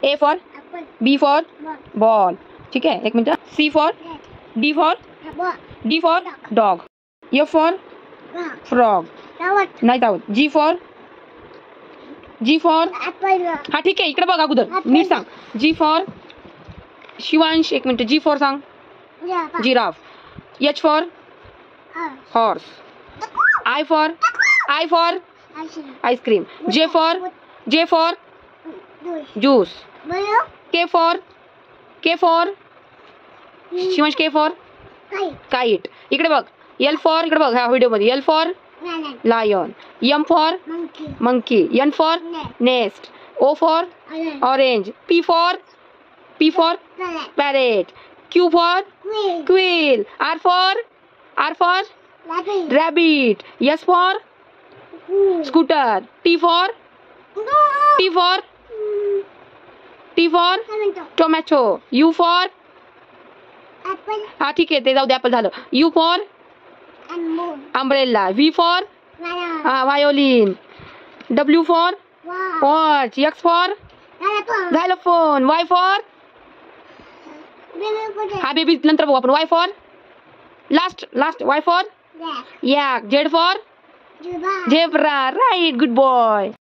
A for B for ball. ठीक है, एक minute. C for D for dog. F for frog. नाही दावत. G for हा ठीक आहे, इकडे बघ अगोदर नीट सांग. G for शिवांश, एक मिनिट. G for सांग. Giraffe. H for horse. I for ice cream. J for juice. K for Shivansh. K for kite. इकडे बघ. L for इकडे बघ ह्या व्हिडिओ मध्ये. L for lion. M for monkey. N for nest. O for orange. P for parrot. Q for quail. R for rabbit. S for scooter. T for tomato. U for हा ठीक आहे, ते जाऊ दे, apple झालं. U for umbrella. V for violin. W for watch. X for xylophone. Y for हा baby नंतर बघू आपण. Y for last. Y for yak. Z for zebra. Right, good boy.